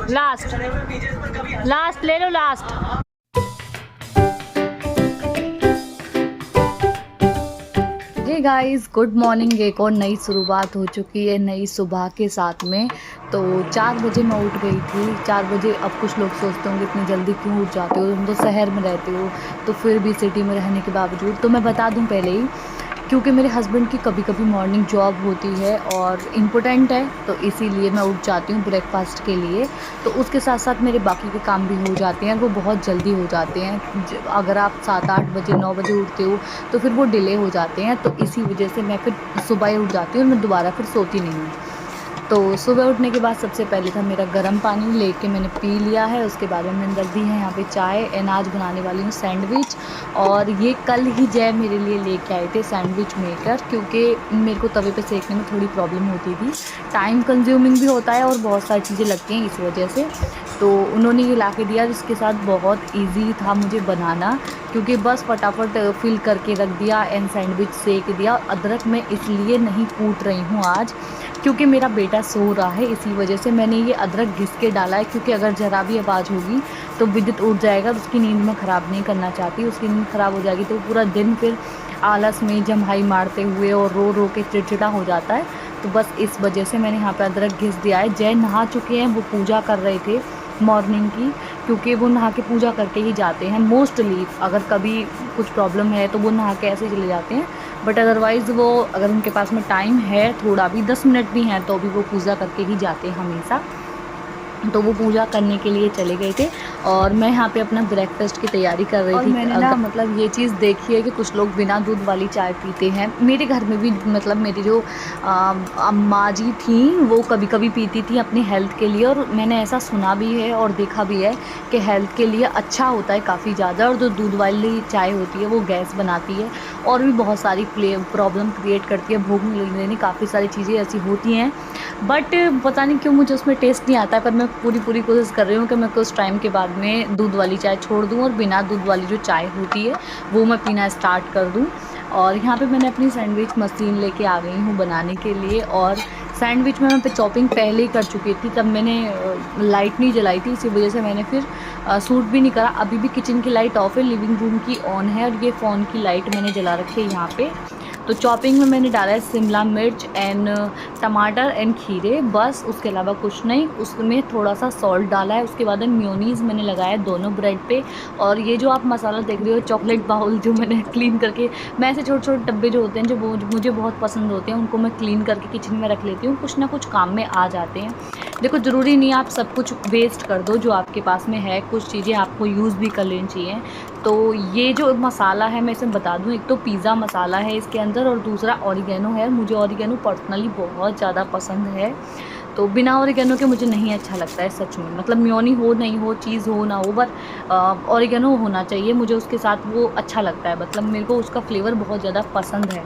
Last last ले लो last. Hey guys, good morning. एक और नई शुरुआत हो चुकी है नई सुबह के साथ में। तो 4 बजे मैं उठ गई थी। 4 बजे। अब कुछ लोग सोचते होंगे इतनी जल्दी क्यों उठ जाते हो, तुम तो शहर में रहते हो, तो फिर भी सिटी में रहने के बावजूद। तो मैं बता दूं पहले ही, क्योंकि मेरे हस्बैंड की कभी कभी मॉर्निंग जॉब होती है और इम्पोर्टेंट है, तो इसीलिए मैं उठ जाती हूँ ब्रेकफास्ट के लिए। तो उसके साथ साथ मेरे बाकी के काम भी हो जाते हैं, वो बहुत जल्दी हो जाते हैं। अगर आप 7-8 बजे 9 बजे उठते हो तो फिर वो डिले हो जाते हैं। तो इसी वजह से मैं फिर सुबह ही उठ जाती हूँ और मैं दोबारा फिर सोती नहीं हूँ। तो सुबह उठने के बाद सबसे पहले था मेरा गर्म पानी लेके मैंने पी लिया है। उसके बाद में मैंने रख दी है यहाँ पे चाय एंड आज बनाने वाली हूँ सैंडविच। और ये कल ही जय मेरे लिए लेके आए थे सैंडविच मेकर, क्योंकि मेरे को तवे पे सेकने में थोड़ी प्रॉब्लम होती थी। टाइम कंज्यूमिंग भी होता है और बहुत सारी चीज़ें लगती हैं इस वजह से। तो उन्होंने ये ला के दिया, जिसके साथ बहुत ईजी था मुझे बनाना, क्योंकि बस फटाफट फिल करके रख दिया एंड सैंडविच सेक दिया। अदरक मैं इसलिए नहीं कूट रही हूँ आज, क्योंकि मेरा बेटा सो रहा है, इसी वजह से मैंने ये अदरक घिस के डाला है। क्योंकि अगर ज़रा भी आवाज़ होगी तो विद्युत उठ जाएगा, तो उसकी नींद मैं ख़राब नहीं करना चाहती। उसकी नींद ख़राब हो जाएगी तो पूरा दिन फिर आलस में जम्हाई मारते हुए और रो रो के चिड़चिड़ा हो जाता है। तो बस इस वजह से मैंने यहाँ पे अदरक घिस दिया है। जय नहा चुके हैं, वो पूजा कर रहे थे मॉर्निंग की, क्योंकि वो नहा के पूजा करके ही जाते हैं मोस्टली। अगर कभी कुछ प्रॉब्लम है तो वो नहा के ऐसे चले जाते हैं, बट अदरवाइज़ वो अगर उनके पास में टाइम है थोड़ा भी 10 मिनट भी हैं तो भी वो पूजा करके ही जाते हैं हमेशा। तो वो पूजा करने के लिए चले गए थे और मैं यहाँ पे अपना ब्रेकफास्ट की तैयारी कर रही थी। मैंने ना मतलब ये चीज़ देखी है कि कुछ लोग बिना दूध वाली चाय पीते हैं। मेरे घर में भी मतलब मेरी जो अम्मा जी थी वो कभी कभी पीती थी अपनी हेल्थ के लिए, और मैंने ऐसा सुना भी है और देखा भी है कि हेल्थ के लिए अच्छा होता है काफ़ी ज़्यादा। और जो दूध वाली चाय होती है वो गैस बनाती है और भी बहुत सारी प्रॉब्लम क्रिएट करती है, भूख नहीं लगने, काफ़ी सारी चीज़ें ऐसी होती हैं। बट पता नहीं क्यों मुझे उसमें टेस्ट नहीं आता है। पर मैं पूरी कोशिश कर रही हूँ कि मैं कुछ टाइम के बाद में दूध वाली चाय छोड़ दूँ और बिना दूध वाली जो चाय होती है वो मैं पीना स्टार्ट कर दूँ। और यहाँ पे मैंने अपनी सैंडविच मशीन लेके आ गई हूँ बनाने के लिए। और सैंडविच में मैं पे चॉपिंग पहले ही कर चुकी थी, तब मैंने लाइट नहीं जलाई थी, इसी वजह से मैंने फिर सूट भी नहीं करा। अभी भी किचन की लाइट ऑफ है, लिविंग रूम की ऑन है, और ये फ़ोन की लाइट मैंने जला रखी है यहाँ पे। तो चॉपिंग में मैंने डाला है शिमला मिर्च एंड टमाटर एंड खीरे, बस उसके अलावा कुछ नहीं। उसमें थोड़ा सा सॉल्ट डाला है। उसके बाद मेयोनीज़ मैंने लगाया दोनों ब्रेड पे। और ये जो आप मसाला देख रहे हो चॉकलेट बाउल जो मैंने क्लीन करके, मैं ऐसे छोटे छोटे डब्बे जो होते हैं जो मुझे बहुत पसंद होते हैं उनको मैं क्लीन करके किचन में रख लेती हूँ, कुछ ना कुछ काम में आ जाते हैं। देखो ज़रूरी नहीं आप सब कुछ वेस्ट कर दो, जो आपके पास में है कुछ चीज़ें आपको यूज़ भी कर लेनी चाहिए। तो ये जो मसाला है मैं इसे बता दूं, एक तो पिज़्ज़ा मसाला है इसके अंदर और दूसरा ऑरिगेनो है। मुझे ऑरिगेनो पर्सनली बहुत ज़्यादा पसंद है, तो बिना ऑरिगेनो के मुझे नहीं अच्छा लगता है सच में। मतलब मेयोनी हो नहीं हो, चीज़ हो ना हो, बट ऑरिगेनो होना चाहिए मुझे उसके साथ, वो अच्छा लगता है। मतलब मेरे को उसका फ्लेवर बहुत ज़्यादा पसंद है।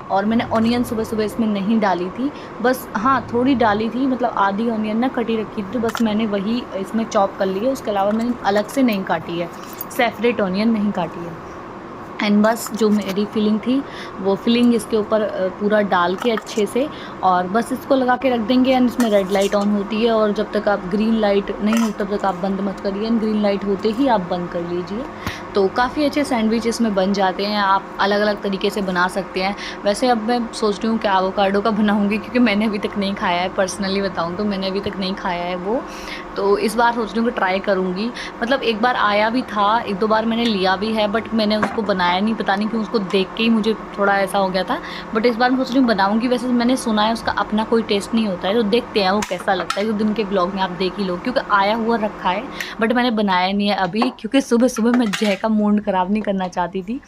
और मैंने ऑनियन सुबह सुबह इसमें नहीं डाली थी, बस हाँ थोड़ी डाली थी, मतलब आधी ऑनियन ना कटी रखी थी, तो बस मैंने वही इसमें चॉप कर ली है। उसके अलावा मैंने अलग से नहीं काटी है, सेपरेट ऑनियन नहीं काटी है। एंड बस जो मेरी फिलिंग थी वो फिलिंग इसके ऊपर पूरा डाल के अच्छे से, और बस इसको लगा के रख देंगे। एंड इसमें रेड लाइट ऑन होती है, और जब तक आप ग्रीन लाइट नहीं हो तब तक आप बंद मत करिए, एंड ग्रीन लाइट होते ही आप बंद कर लीजिए। तो काफ़ी अच्छे सैंडविच इसमें बन जाते हैं, आप अलग अलग तरीके से बना सकते हैं। वैसे अब मैं सोच रही हूँ कि एवोकाडो का बनाऊँगी, क्योंकि मैंने अभी तक नहीं खाया है। पर्सनली बताऊँ तो मैंने अभी तक नहीं खाया है वो, तो इस बार सोच रही हूँ कि ट्राई करूँगी। मतलब एक बार आया भी था, 1-2 बार मैंने लिया भी है, बट मैंने उसको बनाया नहीं, पता नहीं क्यों उसको देख के ही मुझे थोड़ा ऐसा हो गया था। बट इस बार मैं सोच रही हूँ बनाऊँगी। वैसे मैंने सुना है उसका अपना कोई टेस्ट नहीं होता है, तो देखते हैं वो कैसा लगता है। 1 दिन के ब्लॉग में आप देख ही लो, क्योंकि आया हुआ रखा है बट मैंने बनाया नहीं है अभी, क्योंकि सुबह सुबह मैं जय का मूड ख़राब नहीं करना चाहती थी,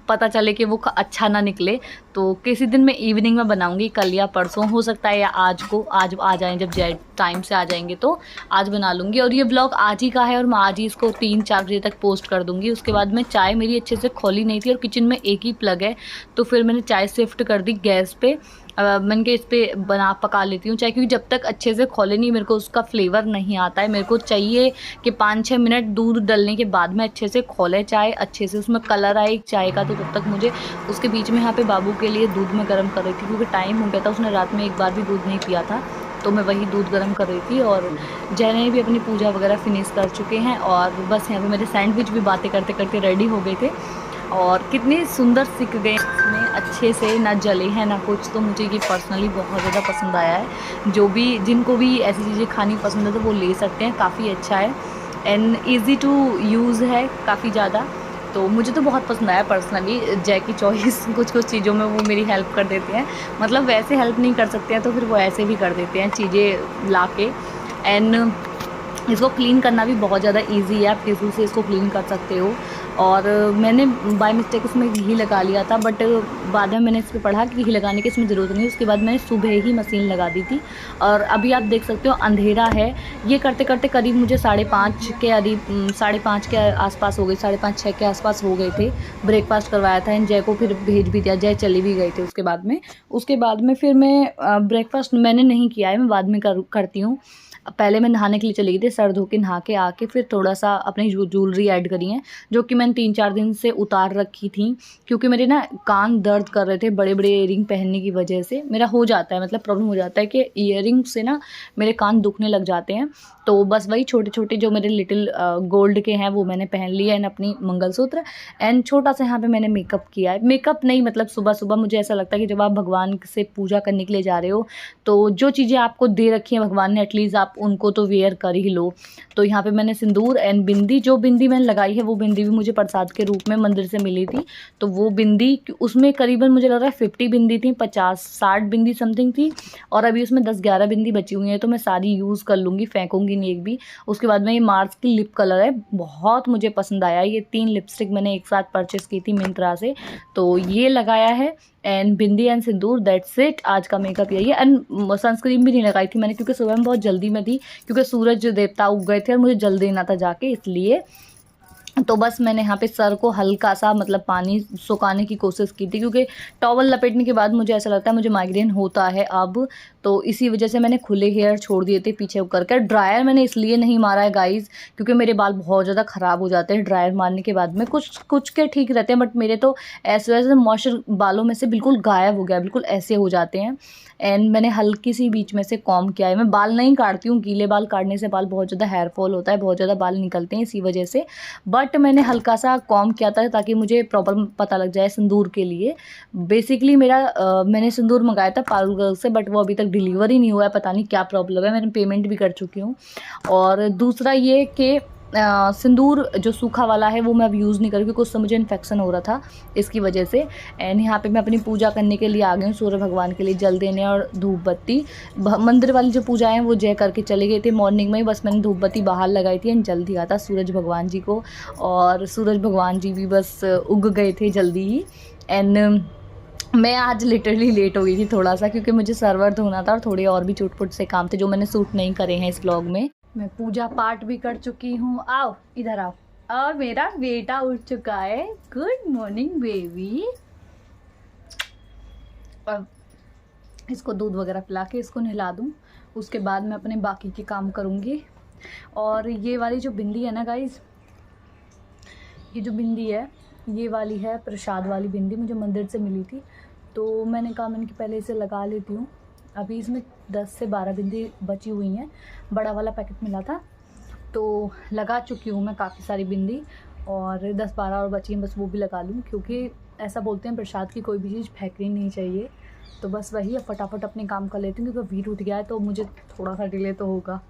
पता चले कि वो अच्छा ना निकले। तो किसी दिन मैं इवनिंग में बनाऊँगी, कल या परसों हो सकता है, या आज को, आज आ जाएँ जब जय टाइम से आ जाएंगे तो आज बना लूँगी। और ये ब्लॉग आज ही का है और मैं आज ही इसको 3-4 बजे तक पोस्ट कर दूँगी। उसके बाद में चाय मेरी अच्छे से खोली नहीं थी और किचन में एक ही प्लग है, तो फिर मैंने चाय शिफ्ट कर दी गैस पे। मैंने कहा इस पे बना पका लेती हूँ चाय, क्योंकि जब तक अच्छे से खोले नहीं मेरे को उसका फ्लेवर नहीं आता है। मेरे को चाहिए कि 5-6 मिनट दूध डलने के बाद में अच्छे से खोले चाय, अच्छे से उसमें कलर आए चाय का। तो तब तक मुझे उसके बीच में यहाँ पे बाबू के लिए दूध में गर्म कर रही थी, क्योंकि टाइम हो गया था, उसने रात में एक बार भी दूध नहीं पिया था, तो मैं वही दूध गर्म कर रही थी। और जैने भी अपनी पूजा वगैरह फिनिश कर चुके हैं, और बस यहाँ पे मेरे सैंडविच भी बातें करते करते रेडी हो गए थे, और कितने सुंदर सिक गए इसमें, अच्छे से ना जले हैं ना कुछ। तो मुझे ये पर्सनली बहुत ज़्यादा पसंद आया है। जो भी जिनको भी ऐसी चीज़ें खानी पसंद है तो वो ले सकते हैं, काफ़ी अच्छा है एंड ईज़ी टू यूज़ है काफ़ी ज़्यादा। तो मुझे तो बहुत पसंद आया पर्सनली। जय की चॉइस कुछ कुछ चीज़ों में वो मेरी हेल्प कर देते हैं, मतलब वैसे हेल्प नहीं कर सकते हैं तो फिर वो ऐसे भी कर देते हैं चीज़ें ला के। एंड इसको क्लीन करना भी बहुत ज़्यादा इजी है, आप टिश्यू से इसको क्लीन कर सकते हो। और मैंने बाय मिस्टेक उसमें घी लगा लिया था, बट बाद में मैंने इस पर पढ़ा कि घी लगाने की इसमें ज़रूरत नहीं। उसके बाद मैंने सुबह ही मशीन लगा दी थी, और अभी आप देख सकते हो अंधेरा है। ये करते करते करीब मुझे 5:30 के करीब 5:30 के आसपास हो गई, 5:30-6 के आसपास हो गए थे। ब्रेकफास्ट करवाया था एंड जय को फिर भेज भी दिया, जय चली भी गई थी उसके बाद में फिर मैं ब्रेकफास्ट मैंने नहीं किया है, मैं बाद में करती हूँ। पहले मैं नहाने के लिए चली गई थी, सर धो के नहा के आके फिर थोड़ा सा अपनी ज्वेलरी ऐड करी है, जो कि मैंने 3-4 दिन से उतार रखी थी, क्योंकि मेरे ना कान दर्द कर रहे थे बड़े बड़े इयरिंग पहनने की वजह से। मेरा हो जाता है, मतलब प्रॉब्लम हो जाता है कि इयरिंग से ना मेरे कान दुखने लग जाते हैं। तो बस वही छोटे छोटे जो मेरे लिटिल गोल्ड के हैं वो मैंने पहन लिए, एंड अपनी मंगलसूत्र, एंड छोटा सा यहाँ पे मैंने मेकअप किया है। मेकअप नहीं, मतलब सुबह सुबह मुझे ऐसा लगता है कि जब आप भगवान से पूजा करने के लिए जा रहे हो तो जो चीज़ें आपको दे रखी हैं भगवान ने, एटलीस्ट आप उनको तो वेयर कर ही लो। तो यहाँ पे मैंने सिंदूर एंड बिंदी, जो बिंदी मैंने लगाई है वो बिंदी भी मुझे प्रसाद के रूप में मंदिर से मिली थी। तो वो बिंदी, उसमें करीबन मुझे लग रहा है 50 बिंदी थी, 50-60 बिंदी समथिंग थी, और अभी उसमें 10-11 बिंदी बची हुई हैं, तो मैं सारी यूज़ कर लूँगी, फेंकूँगी नहीं एक भी। उसके बाद में ये मार्स की लिप कलर है, बहुत मुझे पसंद आया। ये 3 लिपस्टिक मैंने एक साथ परचेस की थी मिंत्रा से, तो ये लगाया है and bindi and Sindoor, that's it. आज का मेकअप यही है। एंड सनस्क्रीन भी नहीं लगाई थी मैंने, क्योंकि सुबह में बहुत जल्दी में थी, क्योंकि सूरज देवता उग गए थे और मुझे जल्द देना था जाके, इसलिए। तो बस मैंने यहाँ पे सर को हल्का सा मतलब पानी सुखाने की कोशिश की थी, क्योंकि टॉवल लपेटने के बाद मुझे ऐसा लगता है मुझे माइग्रेन होता है अब, तो इसी वजह से मैंने खुले हेयर छोड़ दिए थे पीछे करके। ड्रायर मैंने इसलिए नहीं मारा है गाइज़, क्योंकि मेरे बाल बहुत ज़्यादा ख़राब हो जाते हैं ड्रायर मारने के बाद में। कुछ कुछ के ठीक रहते हैं, बट मेरे तो ऐसे वजह से मॉइस्चर बालों में से बिल्कुल गायब हो गया, बिल्कुल ऐसे हो जाते हैं। एंड मैंने हल्की सी बीच में से कॉम किया है। मैं बाल नहीं काटती हूँ, गीले बाल काटने से बाल बहुत ज़्यादा हेयर फॉल होता है, बहुत ज़्यादा बाल निकलते हैं इसी वजह से, बट मैंने हल्का सा कॉम किया था ताकि मुझे प्रॉपर पता लग जाए सिंदूर के लिए। बेसिकली मैंने सिंदूर मंगाया था पारुल गर्ल से, बट वो अभी तक डिलीवर ही नहीं हुआ है, पता नहीं क्या प्रॉब्लम है। मैंने पेमेंट भी कर चुकी हूँ। और दूसरा ये कि सिंदूर जो सूखा वाला है वो मैं अब यूज़ नहीं करूँगी, क्योंकि उससे मुझे इन्फेक्शन हो रहा था इसकी वजह से। एंड यहाँ पे मैं अपनी पूजा करने के लिए आ गई हूँ, सूर्य भगवान के लिए जल देने और धूप बत्ती। मंदिर वाली जो पूजा है वो जय करके चले गए थे मॉर्निंग में ही, बस मैंने धूप बत्ती बाहर लगाई थी एंड जल दिया था सूरज भगवान जी को, और सूरज भगवान जी भी बस उग गए थे जल्दी ही। एंड मैं आज लिटरली लेट हो गई थी थोड़ा सा, क्योंकि मुझे सर्वर धोना था और थोड़े और भी चुटपुट से काम थे जो मैंने शूट नहीं करे हैं इस व्लॉग में। मैं पूजा पाठ भी कर चुकी हूँ, आओ इधर आओ, और मेरा बेटा उठ चुका है। Good morning baby. अब इसको दूध वगैरह पिला के इसको नहला दूँ, उसके बाद मैं अपने बाकी के काम करूँगी। और ये वाली जो बिंदी है ना गाइज, ये जो बिंदी है ये वाली है प्रसाद वाली बिंदी, मुझे मंदिर से मिली थी, तो मैंने कहा मैंने कि पहले इसे लगा लेती हूँ। अभी इसमें 10 से 12 बिंदी बची हुई हैं, बड़ा वाला पैकेट मिला था तो लगा चुकी हूँ मैं काफ़ी सारी बिंदी, और 10-12 और बची हैं, बस वो भी लगा लूँ, क्योंकि ऐसा बोलते हैं प्रसाद की कोई भी चीज़ फेंकनी नहीं चाहिए। तो बस वही अब फटाफट अपने काम कर लेती हूँ, क्योंकि वीर उठ गया है तो मुझे थोड़ा सा डिले तो होगा।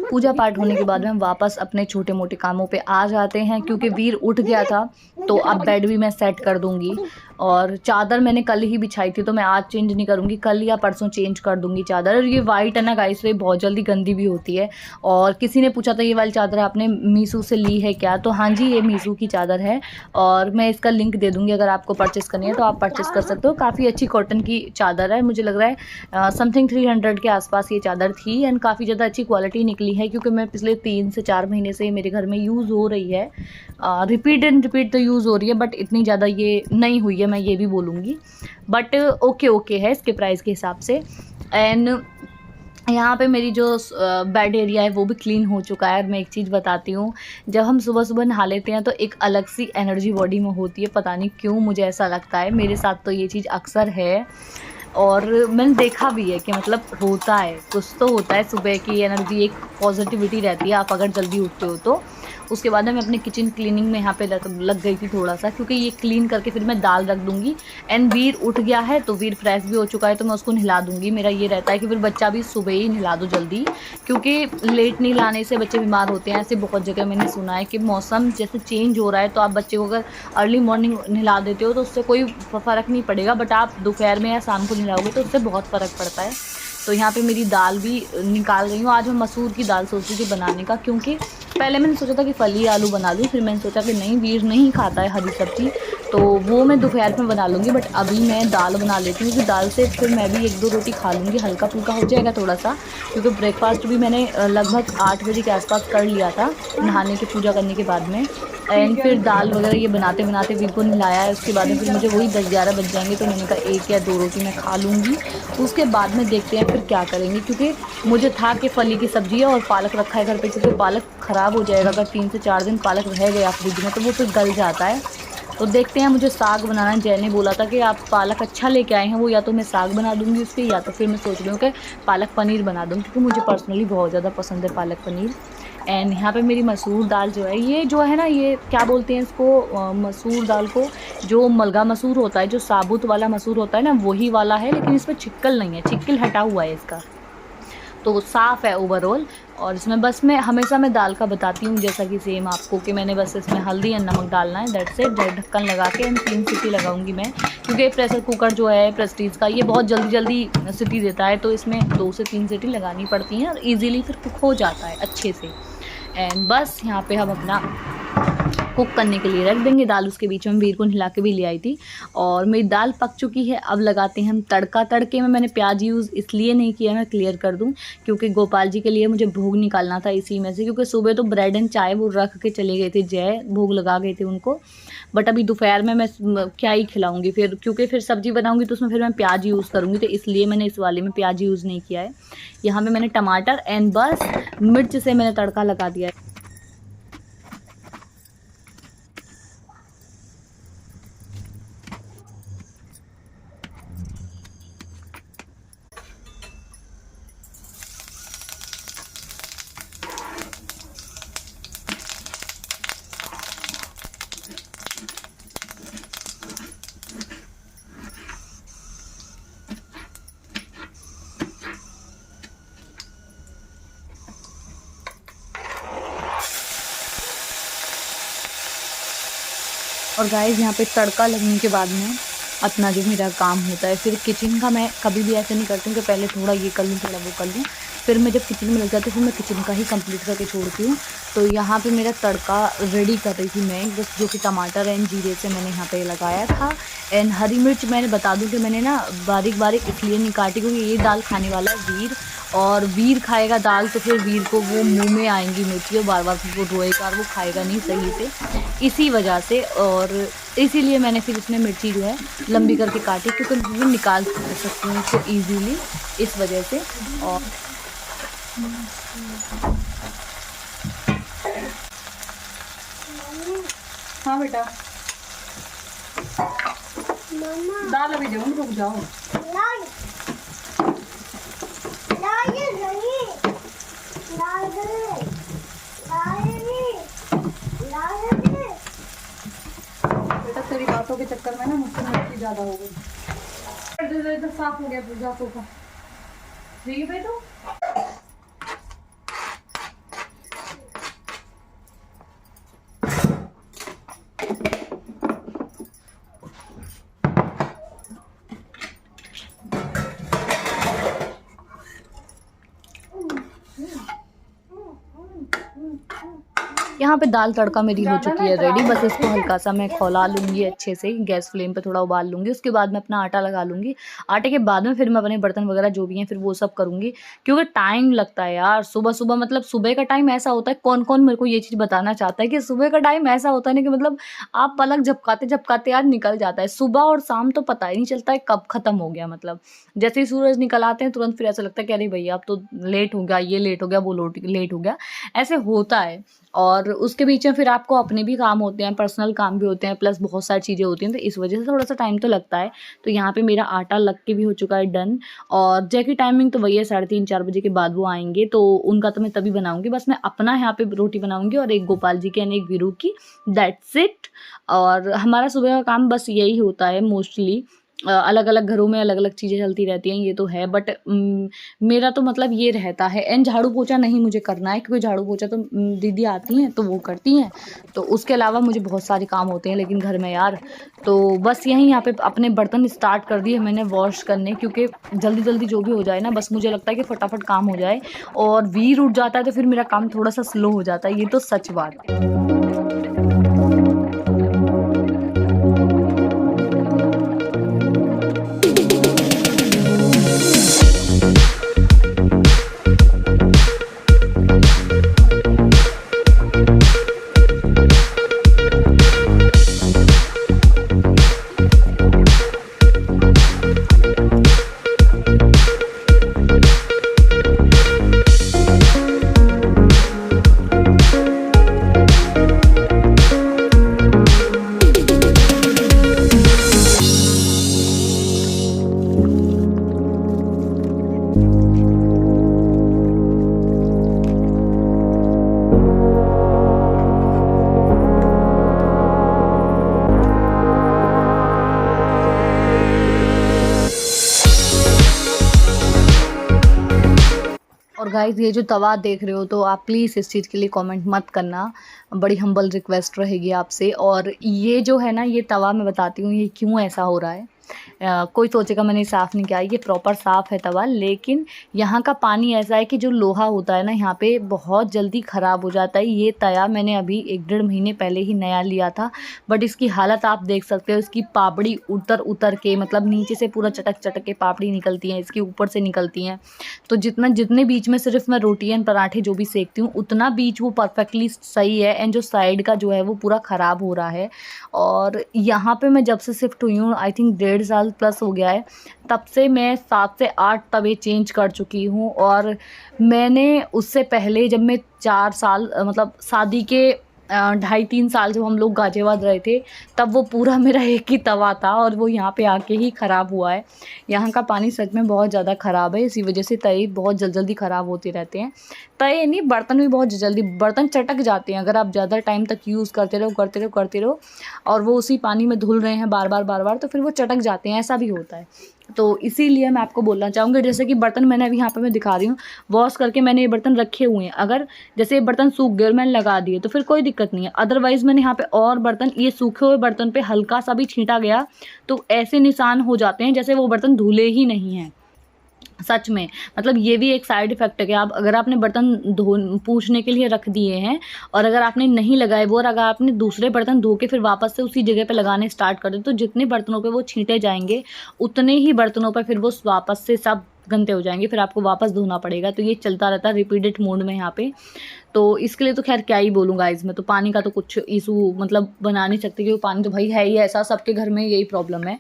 पूजा पाठ होने के बाद में हम वापस अपने छोटे मोटे कामों पे आ जाते हैं, क्योंकि वीर उठ गया था तो अब बेड भी मैं सेट कर दूंगी। और चादर मैंने कल ही बिछाई थी तो मैं आज चेंज नहीं करूंगी, कल या परसों चेंज कर दूंगी चादर। और ये वाइट है ना गाइस, ये बहुत जल्दी गंदी भी होती है। और किसी ने पूछा था ये वाली चादर आपने मीशो से ली है क्या, तो हाँ जी ये मीशो की चादर है, और मैं इसका लिंक दे दूंगी, अगर आपको परचेस करनी है तो आप परचेस कर सकते हो। काफ़ी अच्छी कॉटन की चादर है, मुझे लग रहा है समथिंग 300 के आसपास ये चादर थी, एंड काफ़ी ज़्यादा अच्छी क्वालिटी निकली है, क्योंकि मैं पिछले 3 से 4 महीने से मेरे घर में यूज़ हो रही है। रिपीट एंड रिपीट तो यूज़ हो रही है, बट इतनी ज़्यादा ये नहीं हुई है है, मैं ये भी बोलूँगी, बट ओके ओके है इसके प्राइस के हिसाब से। एंड यहाँ पे मेरी जो बेड एरिया है वो भी क्लीन हो चुका है। और मैं एक चीज़ बताती हूँ, जब हम सुबह सुबह नहा लेते हैं तो एक अलग सी एनर्जी बॉडी में होती है, पता नहीं क्यों मुझे ऐसा लगता है, मेरे साथ तो ये चीज़ अक्सर है। और मैंने देखा भी है कि मतलब होता है, कुछ तो होता है, सुबह की एनर्जी एक पॉजिटिविटी रहती है आप अगर जल्दी उठते हो तो। उसके बाद मैं अपने किचन क्लीनिंग में यहाँ पे लग गई थी थोड़ा सा, क्योंकि ये क्लीन करके फिर मैं दाल रख दूँगी। एंड वीर उठ गया है तो वीर फ्रेश भी हो चुका है तो मैं उसको नहला दूँगी। मेरा ये रहता है कि फिर बच्चा भी सुबह ही नहला दो जल्दी, क्योंकि लेट नहलाने से बच्चे बीमार होते हैं। ऐसे बहुत जगह मैंने सुना है कि मौसम जैसे चेंज हो रहा है तो आप बच्चे को अगर अर्ली मॉर्निंग नहला देते हो तो उससे कोई फ़र्क नहीं पड़ेगा, बट आप दोपहर में या शाम को नहलाओगे तो उससे बहुत फ़र्क पड़ता है। तो यहाँ पे मेरी दाल भी निकाल रही हूँ। आज मैं मसूर की दाल सोच रही थी बनाने का, क्योंकि पहले मैंने सोचा था कि फली आलू बना लूँ, फिर मैंने सोचा कि नहीं, वीर नहीं खाता है हरी सब्ज़ी, तो वो मैं दोपहर में बना लूँगी। बट अभी मैं दाल बना लेती हूँ, क्योंकि दाल से फिर मैं भी 1-2 रोटी खा लूँगी, हल्का फुल्का हो जाएगा थोड़ा सा। क्योंकि ब्रेकफास्ट भी मैंने लगभग 8 बजे के आसपास कर लिया था, नहाने की पूजा करने के बाद में। एंड फिर दाल वगैरह ये बनाते बनाते वीर को नहलाया है। उसके बाद में फिर मुझे वही 10-11 बज जाएंगे, तो मैंने कहा 1 या 2 रोटी मैं खा लूँगी। उसके बाद में देखते हैं फिर क्या करेंगे, क्योंकि मुझे था कि फली की सब्ज़ी है और पालक रखा है घर पे, क्योंकि पालक ख़राब हो जाएगा अगर 3 से 4 दिन पालक रह गया फ्रिज में तो वो फिर गल जाता है। तो देखते हैं, मुझे साग बनाना है। जय ने बोला था कि आप पालक अच्छा लेके आए हैं, वो या तो मैं साग बना दूँगी उसके, या तो फिर मैं सोच रही हूँ कि पालक पनीर बना दूँ, क्योंकि मुझे पर्सनली बहुत ज़्यादा पसंद है पालक पनीर। एंड यहाँ पे मेरी मसूर दाल जो है, ये जो है ना, ये क्या बोलते हैं इसको, मसूर दाल को, जो मलगा मसूर होता है, जो साबुत वाला मसूर होता है ना, वही वाला है, लेकिन इसमें छिक्कल नहीं है, छिक्कल हटा हुआ है इसका, तो साफ़ है ओवरऑल। और इसमें बस मैं दाल का बताती हूँ, जैसा कि सेम आपको, कि मैंने बस इसमें हल्दी और नमक डालना है, दैट्स इट। ढक्कन लगा के 3 सीटी लगाऊंगी मैं, क्योंकि प्रेशर कुकर जो है प्रेस्टीज का, ये बहुत जल्दी जल्दी सीटी देता है, तो इसमें 2 से 3 सीटी लगानी पड़ती हैं और ईजिली फिर कुक हो जाता है अच्छे से। एंड बस यहाँ पे हम अपना कुक करने के लिए रख देंगे दाल। उसके बीच में वीर को नहला के भी ले आई थी। और मेरी दाल पक चुकी है, अब लगाते हैं हम तड़का। तड़के में मैंने प्याज यूज़ इसलिए नहीं किया, मैं क्लियर कर दूं, क्योंकि गोपाल जी के लिए मुझे भोग निकालना था इसी में से, क्योंकि सुबह तो ब्रेड एंड चाय वो रख के चले गए थे, जय भोग लगा गए थे उनको। बट अभी दोपहर में मैं क्या ही खिलाऊंगी फिर, क्योंकि फिर सब्जी बनाऊंगी तो उसमें फिर मैं प्याज यूज़ करूँगी, तो इसलिए मैंने इस वाले में प्याज यूज़ नहीं किया है। यहाँ पे मैंने टमाटर एंड बस मिर्च से मैंने तड़का लगा दिया है। और गाइस यहाँ पे तड़का लगने के बाद में अपना जो मेरा काम होता है, फिर किचन का मैं कभी भी ऐसे नहीं करती हूँ कि पहले थोड़ा ये कर लूँ थोड़ा वो कर लूँ, फिर मैं जब किचन में लग जाती हूँ फिर मैं किचन का ही कंप्लीट करके छोड़ती हूँ। तो यहाँ पे मेरा तड़का रेडी कर रही थी मैं, बस जो कि टमाटर एंड जीरे से मैंने यहाँ पे लगाया था। एंड हरी मिर्च मैंने बता दूँ कि मैंने ना बारीक बारीक इसलिए नहीं काटी, क्योंकि ये दाल खाने वाला है वीर, और वीर खाएगा दाल तो फिर वीर को वो मुंह में आएंगी मिर्ची और बार बार वो रोएगा और वो खाएगा नहीं सही से, इसी वजह से। और इसीलिए मैंने फिर इसमें मिर्ची जो है लंबी करके काटी, क्योंकि मैं निकाल सकती हूँ इसको ईजीली, इस वजह से। और हाँ बेटा, दाल अभी जाऊँ, रुक जाओ। बेटा तेरी बातों के चक्कर में ना मुझसे मिर्ची ज़्यादा हो गई। इधर साफ हो गया पूजा सोफा, ठीक है बेटो। यहाँ पे दाल तड़का मेरी हो चुकी है रेडी। बस इसको हल्का सा मैं खौला लूँगी अच्छे से, गैस फ्लेम पे थोड़ा उबाल लूँगी। उसके बाद मैं अपना आटा लगा लूँगी। आटे के बाद में फिर मैं अपने बर्तन वगैरह जो भी हैं फिर वो सब करूँगी, क्योंकि टाइम लगता है यार। सुबह-सुबह मतलब सुबह का टाइम ऐसा होता है, कौन-कौन मेरे को ये चीज़ बताना चाहता है कि सुबह का टाइम ऐसा होता है ना कि मतलब आप पलक झपकाते-झपकाते यार निकल जाता है। सुबह और शाम तो पता ही नहीं चलता है कब खत्म हो गया। मतलब जैसे ही सूरज निकल आते हैं तुरंत फिर ऐसा लगता है कि अरे भैया अब तो लेट हो गया, ये लेट हो गया, वो लेट हो गया, ऐसे होता है। और उसके बीच में फिर आपको अपने भी काम होते हैं, पर्सनल काम भी होते हैं, प्लस बहुत सारी चीज़ें होती हैं, तो इस वजह से थोड़ा-सा टाइम तो लगता है। तो यहाँ पे मेरा आटा लग के भी हो चुका है डन। और जय की टाइमिंग तो वही है 3:30-4 बजे के बाद वो आएँगे, तो उनका तो मैं तभी बनाऊँगी। बस मैं अपना यहाँ पे रोटी बनाऊँगी और एक गोपाल जी की एंड एक वीरू की, दैट्स इट। और हमारा सुबह का काम बस यही होता है मोस्टली। अलग-अलग घरों में अलग-अलग चीज़ें चलती रहती हैं, ये तो है, बट मेरा तो मतलब ये रहता है। एंड झाड़ू पोछा नहीं मुझे करना है, क्योंकि झाड़ू पोछा तो दीदी आती हैं तो वो करती हैं। तो उसके अलावा मुझे बहुत सारे काम होते हैं लेकिन घर में यार। तो बस यहीं यहाँ पे अपने बर्तन स्टार्ट कर दिए मैंने वॉश करने, क्योंकि जल्दी-जल्दी जो भी हो जाए ना, बस मुझे लगता है कि फटाफट काम हो जाए। और वीर उठ जाता है तो फिर मेरा काम थोड़ा-सा स्लो हो जाता है, ये तो सच बात है। और गाइस ये जो तवा देख रहे हो तो आप प्लीज़ इस चीज़ के लिए कमेंट मत करना, बड़ी हम्बल रिक्वेस्ट रहेगी आपसे। और ये जो है ना, ये तवा मैं बताती हूँ ये क्यों ऐसा हो रहा है। कोई सोचेगा मैंने साफ़ नहीं किया, ये प्रॉपर साफ़ है तवा, लेकिन यहाँ का पानी ऐसा है कि जो लोहा होता है ना यहाँ पे बहुत जल्दी ख़राब हो जाता है। ये तया मैंने अभी 1-1.5 महीने पहले ही नया लिया था, बट इसकी हालत आप देख सकते हो। इसकी पापड़ी उतर के मतलब नीचे से पूरा चटक के पापड़ी निकलती हैं, इसके ऊपर से निकलती हैं। तो जितने बीच में सिर्फ मैं रोटी एंड पराठे जो भी सेकती हूँ उतना बीच वो परफेक्टली सही है, एंड जो साइड का जो है वो पूरा ख़राब हो रहा है। और यहाँ पे मैं जब से शिफ्ट हुई हूँ, आई थिंक 1.5 साल प्लस हो गया है, तब से मैं 7 से 8 तवे चेंज कर चुकी हूँ। और मैंने उससे पहले जब मैं 4 साल मतलब शादी के 2.5-3 साल जब हम लोग गाज़ियाबाद रहे थे, तब वो पूरा मेरा एक ही तवा था और वो यहाँ पे आके ही ख़राब हुआ है। यहाँ का पानी सच में बहुत ज़्यादा ख़राब है, इसी वजह से तवे बहुत जल्दी ख़राब होते रहते हैं। तवे नहीं, बर्तन भी बहुत जल्दी बर्तन चटक जाते हैं अगर आप ज़्यादा टाइम तक यूज़ करते रहो और वो उसी पानी में धुल रहे हैं बार-बार तो फिर वो चटक जाते हैं, ऐसा भी होता है। तो इसीलिए मैं आपको बोलना चाहूँगी, जैसे कि बर्तन मैंने अभी यहाँ पे मैं दिखा रही हूँ, वॉश करके मैंने ये बर्तन रखे हुए हैं। अगर जैसे ये बर्तन सूख गए और मैंने लगा दिए तो फिर कोई दिक्कत नहीं है। अदरवाइज़ मैंने यहाँ पे और बर्तन, ये सूखे हुए बर्तन पे हल्का सा भी छींटा गया तो ऐसे निशान हो जाते हैं जैसे वो बर्तन धुले ही नहीं हैं। सच में, मतलब ये भी एक साइड इफ़ेक्ट है कि आप अगर आपने बर्तन पूछने के लिए रख दिए हैं और अगर आपने नहीं लगाए वो, और अगर आपने दूसरे बर्तन धो के फिर वापस से उसी जगह पे लगाने स्टार्ट कर दें तो जितने बर्तनों पे वो छींटे जाएंगे उतने ही बर्तनों पर फिर वो वापस से सब गंदे हो जाएंगे, फिर आपको वापस धोना पड़ेगा। तो ये चलता रहता है रिपीटेड मोड में यहाँ पे। तो इसके लिए तो खैर क्या ही बोलूँ गाइज़, मैं तो पानी का तो कुछ इशू मतलब बना नहीं सकती, क्योंकि पानी तो भाई है ही ऐसा, सबके घर में यही प्रॉब्लम है।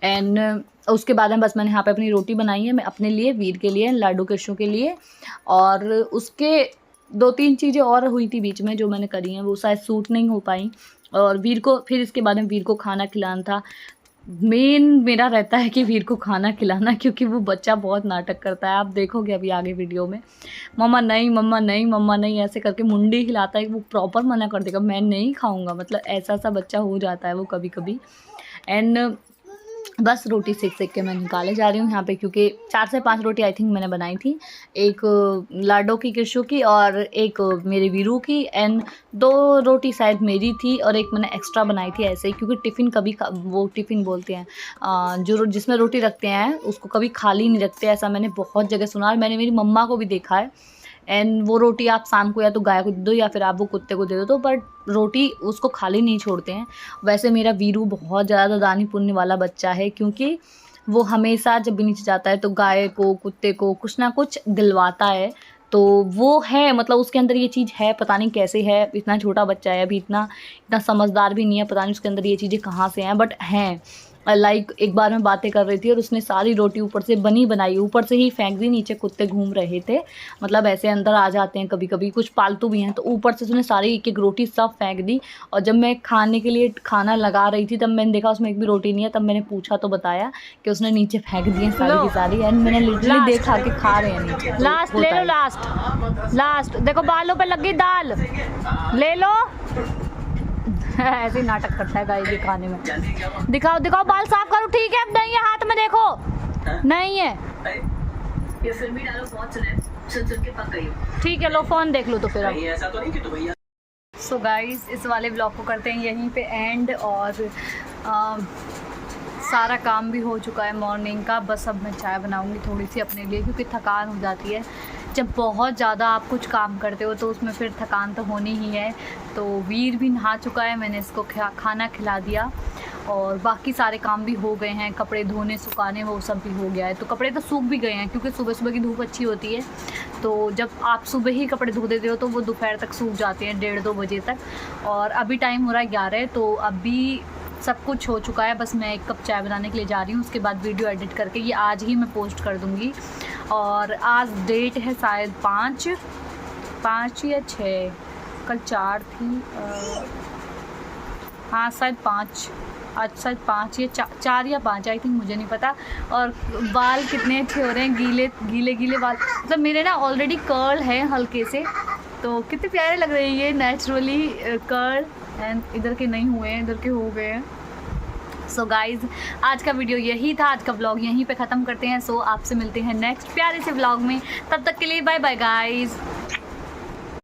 एंड उसके बाद में बस मैंने यहाँ पे अपनी रोटी बनाई है, मैं अपने लिए, वीर के लिए, लाडू कृष्णों के लिए, और उसके 2-3 चीज़ें और हुई थी बीच में जो मैंने करी हैं, वो शायद सूट नहीं हो पाई। और वीर को फिर इसके बाद में वीर को खाना खिलाना था। मेन मेरा रहता है कि वीर को खाना खिलाना, क्योंकि वो बच्चा बहुत नाटक करता है, आप देखोगे अभी आगे वीडियो में। मम्मा नहीं, मम्मा नहीं, मम्मा नहीं ऐसे करके मुंडी हिलाता है, वो प्रॉपर मना कर देगा, मैं नहीं खाऊंगा, मतलब ऐसा सा बच्चा हो जाता है वो कभी कभी। एंड बस रोटी सेक के मैं निकाले जा रही हूँ यहाँ पे, क्योंकि 4 से 5 रोटी आई थिंक मैंने बनाई थी, एक लाडो की, कृषु की, और एक मेरे वीरू की, एंड 2 रोटी शायद मेरी थी और एक मैंने एक्स्ट्रा बनाई थी ऐसे ही, क्योंकि टिफ़िन कभी वो टिफ़िन बोलते हैं जो जिसमें रोटी रखते हैं उसको कभी खाली नहीं रखते, ऐसा मैंने बहुत जगह सुना और मैंने मेरी मम्मा को भी देखा है। एंड वो रोटी आप शाम को या तो गाय को दे दो या फिर आप वो कुत्ते को दे दो, तो पर रोटी उसको खाली नहीं छोड़ते हैं। वैसे मेरा वीरू बहुत ज़्यादा दानी पुण्य वाला बच्चा है, क्योंकि वो हमेशा जब भी नीचे जाता है तो गाय को कुत्ते को कुछ ना कुछ दिलवाता है। तो वो है, मतलब उसके अंदर ये चीज़ है, पता नहीं कैसे है, इतना छोटा बच्चा है अभी, इतना समझदार भी नहीं है, पता नहीं उसके अंदर ये चीज़ें कहाँ से हैं, बट हैं। लाइक एक बार मैं बातें कर रही थी और उसने सारी रोटी ऊपर से बनी बनाई ऊपर से ही फेंक दी, नीचे कुत्ते घूम रहे थे, मतलब ऐसे अंदर आ जाते हैं कभी कभी, कुछ पालतू भी हैं, तो ऊपर से उसने सारी एक एक रोटी सब फेंक दी। और जब मैं खाने के लिए खाना लगा रही थी तब मैंने देखा उसमें एक भी रोटी नहीं है, तब मैंने पूछा तो बताया कि उसने नीचे फेंक दी है सारी की सारी, एंड मैंने लिटरली देखा कि खा रहे हैं नीचे। लास्ट ले लो, लास्ट देखो बालों पे लगी दाल, ले लो। ऐसे ही नाटक करता है गाइस ये खाने में। दिखाओ दिखाओ, बाल साफ करो, ठीक है? अब नहीं है, हाथ में देखो, नहीं है। ये फिल्मी डायलॉग बहुत सुन के पक गई हो। ठीक है, लो फोन देख लो तो फिर अब। ऐसा तो नहीं कि तुम भैया। सो गाइस, इस वाले ब्लॉग को करते हैं यहीं पे एंड, और सारा काम भी हो चुका है मॉर्निंग का। बस अब मैं चाय बनाऊंगी थोड़ी सी अपने लिए, क्योंकि थकान हो जाती है जब बहुत ज़्यादा आप कुछ काम करते हो, तो उसमें फिर थकान तो होनी ही है। तो वीर भी नहा चुका है, मैंने इसको खाना खिला दिया और बाकी सारे काम भी हो गए हैं, कपड़े धोने सुखाने वो सब भी हो गया है। तो कपड़े तो सूख भी गए हैं, क्योंकि सुबह सुबह की धूप अच्छी होती है, तो जब आप सुबह ही कपड़े धो देते हो तो वो दोपहर तक सूख जाते हैं, 1:30-2 बजे तक। और अभी टाइम हो रहा है 11, तो अभी सब कुछ हो चुका है। बस मैं एक कप चाय बनाने के लिए जा रही हूँ, उसके बाद वीडियो एडिट करके ये आज ही मैं पोस्ट कर दूँगी। और आज डेट है शायद 5 या 6, कल 4 थी, हाँ शायद 5, आज शायद 5 या 4 या 5 आई थिंक, मुझे नहीं पता। और बाल कितने अच्छे हो रहे हैं, गीले गीले बाल, मतलब मेरे ना ऑलरेडी कर्ल है हल्के से, तो कितने प्यारे लग रहे हैं ये नेचुरली कर्ल। एंड इधर के नहीं हुए हैं, इधर के हो गए हैं। सो गाइज़, आज का वीडियो यही था, आज का व्लॉग यहीं पे ख़त्म करते हैं। सो आपसे मिलते हैं नेक्स्ट प्यारे से व्लॉग में, तब तक के लिए बाय बाय गाइज़।